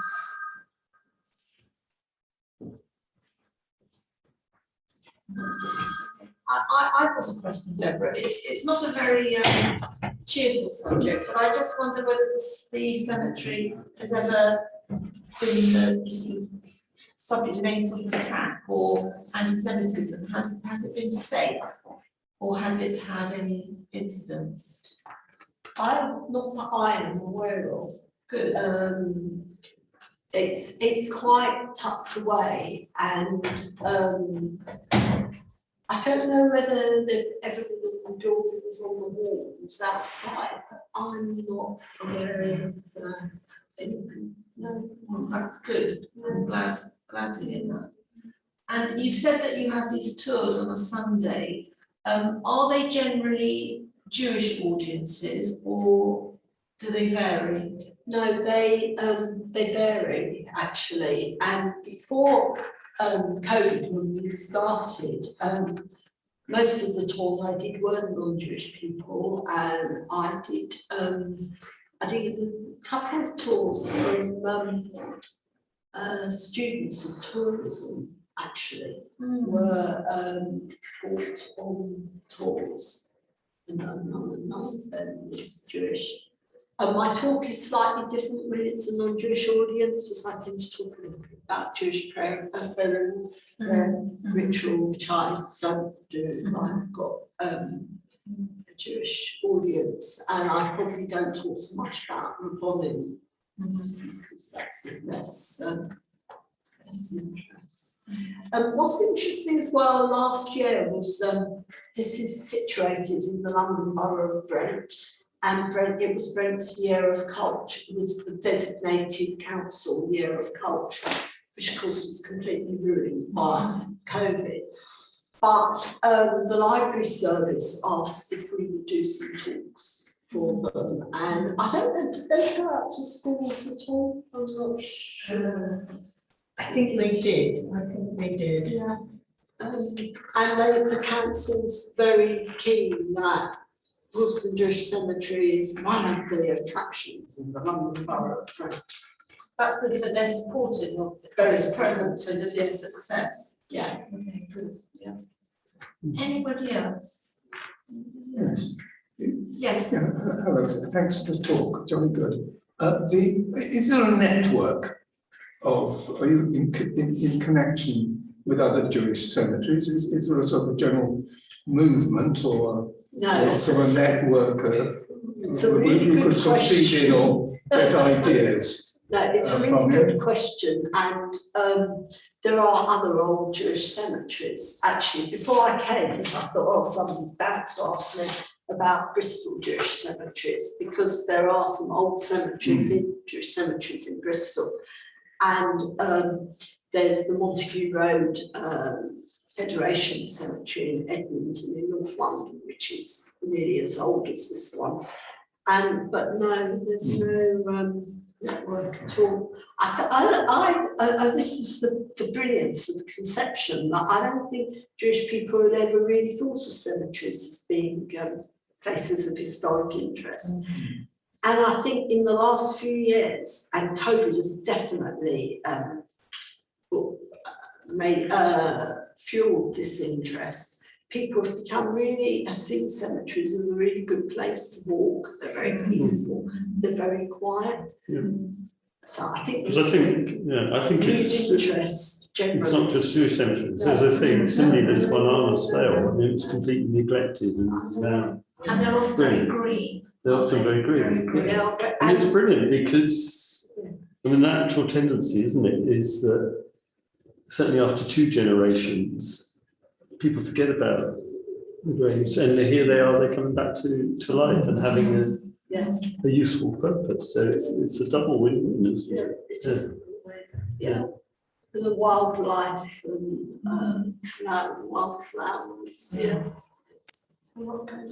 I've got a question, Deborah. It's not a very cheerful subject, but I just wonder whether the cemetery has ever been the sort of subject of any sort of attack or anti-Semitism. Has it been safe, or has it had any incidents? Not that I am aware of. Good. It's quite tucked away, and I don't know whether they've ever been buildings on the walls outside, but I'm not aware of anything. No. Well, that's good. I'm glad to hear that. And you said that you have these tours on a Sunday. Are they generally Jewish audiences, or do they vary? No, they vary actually. And before COVID, when we started, most of the tours I did were non-Jewish people, and I did a couple of tours from students of tourism, actually, were brought on tours, and none of them was Jewish. My talk is slightly different when it's a non-Jewish audience, because I tend to talk a little bit about Jewish prayer and burial ritual, which I don't do if I've got a Jewish audience, and I probably don't talk so much about Rabbonim, because that's less interest. What's interesting as well last year was this is situated in the London Borough of Brent, and it was Brent's Year of Culture, it was the designated council Year of Culture, which of course was completely ruined by COVID. But the library service asked if we would do some talks for them, and I don't know, did they go out to schools at all? I'm not sure. I think they did. Yeah. And the council's very keen that Willesden Jewish Cemetery is one of the attractions in the London Borough of Brent. That's good, so they're supportive of this present and of this success. Yeah. Yeah. Anybody else? Yes. Yes. Yeah, hello, thanks for the talk, jolly good. Is there a network are you in connection with other Jewish cemeteries? Is there a sort of general movement or sort of a network you could sort of feed in or get ideas? No, it's a really good question, and there are other old Jewish cemeteries. Actually, before I came, I thought, oh, somebody's about to ask me about Bristol Jewish cemeteries, because there are some old cemeteries Jewish cemeteries in Bristol. And there's the Montague Road Federation Cemetery in Edmonton in North London, which is nearly as old as this one. But no, there's no network at all. This is the brilliance of the conception, that I don't think Jewish people had ever really thought of cemeteries as being places of historic interest. And I think in the last few years, and COVID has definitely fueled this interest, people have have seen cemeteries as a really good place to walk. They're very peaceful, they're very quiet. Yeah. So I think I think interest generally. It's not just Jewish cemeteries. As I say, similarly this one on the Stale, I mean, it's completely neglected, and it's now. And they're often very green. They're often very green. And it's brilliant because, I mean, the actual tendency, isn't it, is that certainly after 2 generations, people forget about the graves, and here they are, they're coming back to life and having a useful purpose. So it's a double win-win, isn't it? It is. And the wildlife and wildflowers. Yeah. So what kind of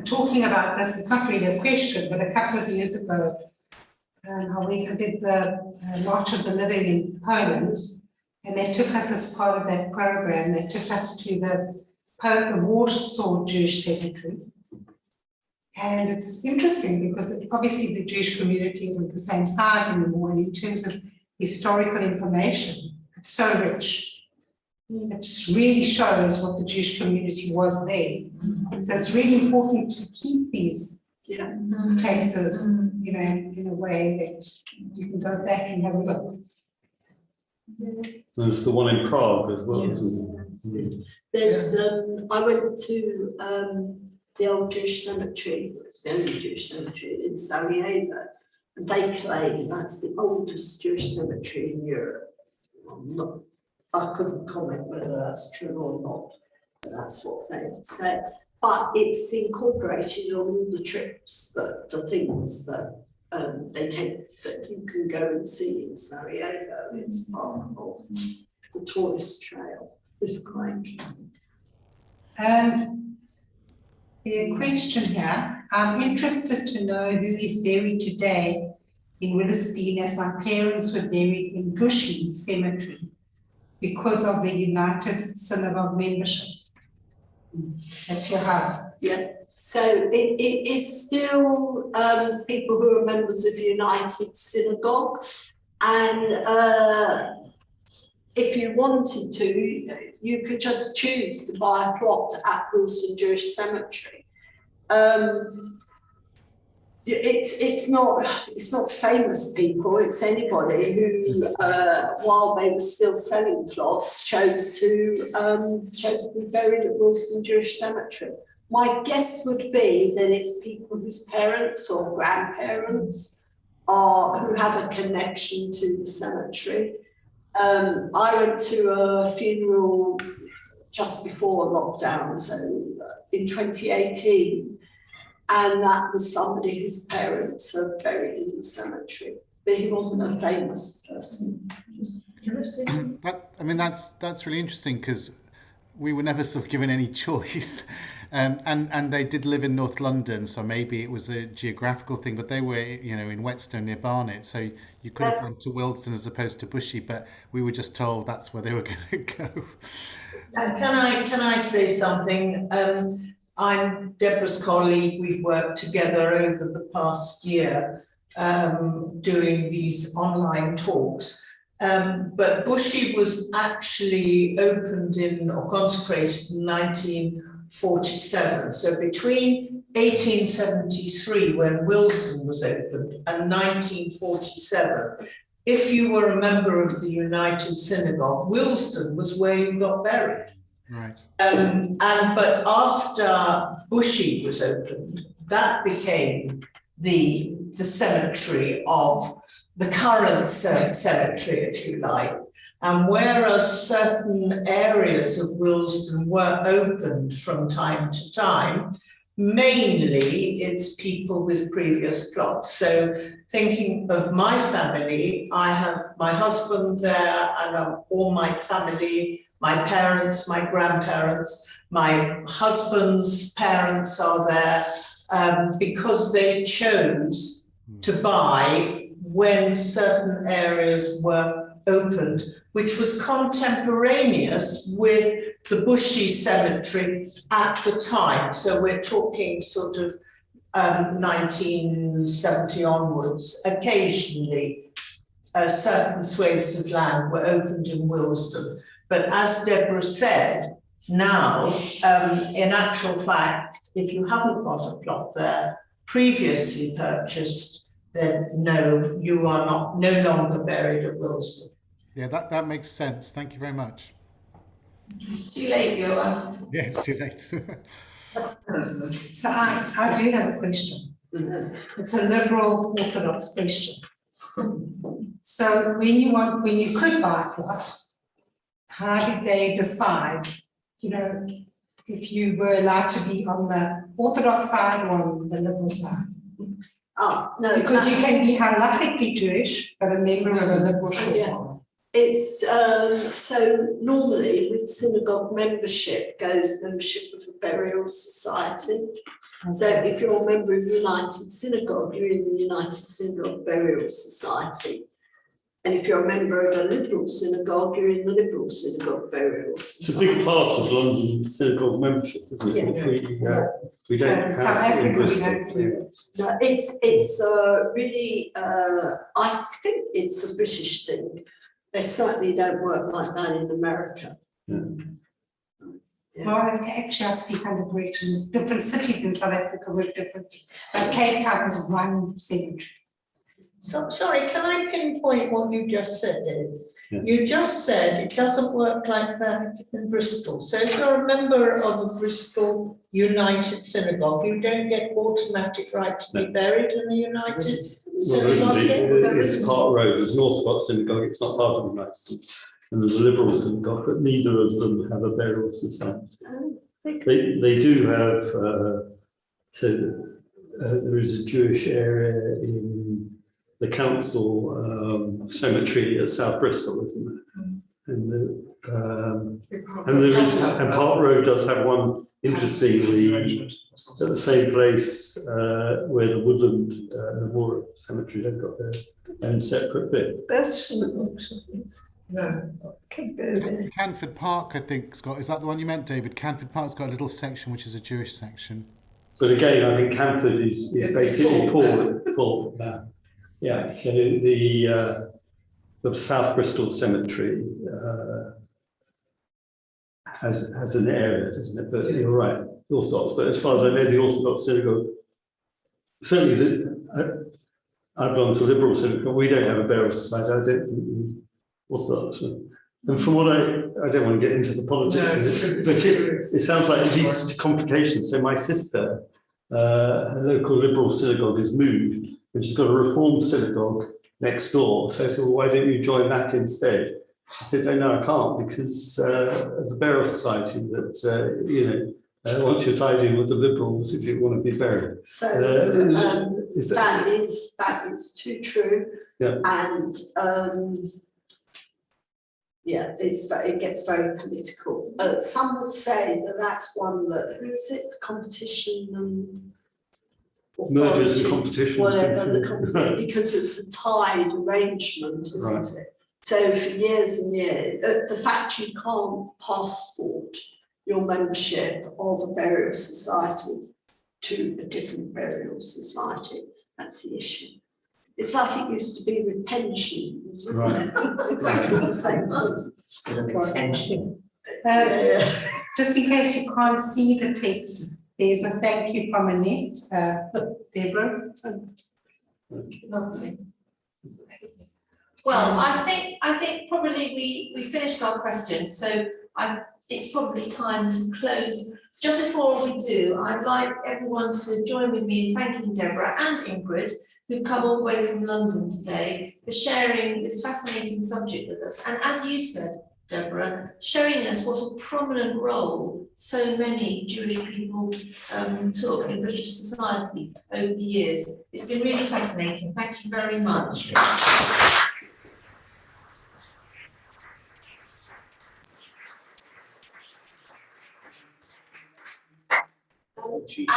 Talking about this, it's not really a question, but a couple of years ago, I did the March of the Living in Poland, and they took us as part of that program. They took us to the Warsaw Jewish Cemetery. And it's interesting because obviously the Jewish community isn't the same size anymore, and in terms of historical information, it's so rich. It really shows what the Jewish community was there. So it's really important to keep these places, in a way that you can go back and have a look. There's the one in Prague as well, isn't there? There's I went to the old Jewish cemetery, it's the only Jewish cemetery in Sarajevo, and they claim that's the oldest Jewish cemetery in Europe. I couldn't comment whether that's true or not, but that's what they said. But it's incorporated on all the trips, the things that they take, that you can go and see in Sarajevo. It's part of the tourist trail. It's quite interesting. The question here, I'm interested to know who is buried today in Willesden, as my parents were buried in Bushey Cemetery because of the United Synagogue membership. That's your hub. Yeah, so it is still people who are members of United Synagogue, and if you wanted to, you could just choose to buy a plot at Willesden Jewish Cemetery. It's not famous people, it's anybody who, while they were still selling plots, chose to be buried at Willesden Jewish Cemetery. My guess would be that it's people whose parents or grandparents who have a connection to the cemetery. I went to a funeral just before lockdown, so in 2018, and that was somebody whose parents are buried in the cemetery, but he wasn't a famous person. That's really interesting, because we were never sort of given any choice. And they did live in North London, so maybe it was a geographical thing, but they were, in Whetstone near Barnet, so you could have gone to Willesden as opposed to Bushy, but we were just told that's where they were going to go. Can I say something? I'm Deborah's colleague. We've worked together over the past year doing these online talks. But Bushy was actually opened or consecrated in 1947. So between 1873, when Willesden was opened, and 1947, if you were a member of the United Synagogue, Willesden was where you got buried. Right. But after Bushy was opened, that became the cemetery of the current cemetery, if you like. And whereas certain areas of Willesden were opened from time to time, mainly it's people with previous plots. So thinking of my family, I have my husband there and all my family, my parents, my grandparents, my husband's parents are there because they chose to buy when certain areas were opened, which was contemporaneous with the Bushy Cemetery at the time. So we're talking sort of 1970 onwards. Occasionally, certain swathes of land were opened in Willesden. But as Deborah said, now, in actual fact, if you haven't got a plot there previously purchased, then no, you are no longer buried at Willesden. Yeah, that makes sense. Thank you very much. Too late, Johan. Yeah, it's too late. So I do have a question. It's a liberal Orthodox question. So when you could buy a plot, how did they decide, if you were allowed to be on the Orthodox side or on the liberal side? Oh, no. Because you can be halachically Jewish, but a member of a liberal yeah. It's so normally with synagogue membership goes membership of a burial society. Okay. So if you're a member of the United Synagogue, you're in the United Synagogue Burial Society. And if you're a member of a liberal synagogue, you're in the Liberal Synagogue Burial Society. It's a big part of London synagogue membership, isn't it? Yeah. We don't have it in Bristol. No, it's really, I think it's a British thing. They certainly don't work like that in America. Yeah. Yeah. Well, actually, I speak under Britain. Different cities in South Africa work differently. Cape Town is one cemetery. So, sorry, can I pinpoint what you just said, David? Yeah. You just said it doesn't work like that in Bristol. So if you're a member of the Bristol United Synagogue, you don't get automatic right to be buried in the United Synagogue. It's Park Road. There's an Orthodox synagogue. It's not part of the United Synagogue. And there's a liberal synagogue, but neither of them have a burial society. They do have. There is a Jewish area in the council cemetery at South Bristol, isn't there? And there is, and Park Road does have one. Interestingly, at the same place where the Woodland Memorial Cemetery, they've got their own separate bit. No. Canford Park, I think, Scott, is that the one you meant, David? Canford Park's got a little section which is a Jewish section. But again, I think Canford is basically full now. Yeah, so the South Bristol Cemetery has an area, doesn't it? But you're right, Orthodox. But as far as I know, the Orthodox synagogue, certainly I belong to a liberal synagogue. We don't have a burial society. I don't think the Orthodox. And from what I don't want to get into the politics, but it sounds like it leads to complications. So my sister, her local liberal synagogue has moved, and she's got a reformed synagogue next door. So I said, well, why don't you join that instead? She said, oh, no, I can't, because as a burial society that, once you're tied in with the liberals, if you want to be buried. So Is that is too true. Yeah. And it gets very political. Some would say that that's one that, who is it, competition and mergers and authority, competition. whatever the competition, because it's a tied arrangement, isn't it? So for years and years, the fact you can't passport your membership of a burial society to a different burial society, that's the issue. It's like it used to be with pensions, isn't it? It's exactly the same thing. Just in case you can't see the text, there's a thank you from Annette, Deborah. Lovely. Well, I think probably we finished our questions, so it's probably time to close. Just before we do, I'd like everyone to join with me in thanking Deborah and Ingrid, who've come all the way from London today, for sharing this fascinating subject with us. And as you said, Deborah, showing us what a prominent role so many Jewish people took in British society over the years. It's been really fascinating. Thank you very much.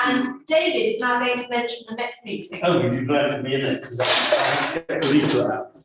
And David is now going to mention the next meeting. Oh, you've glad me in it, because I get the leaflet out.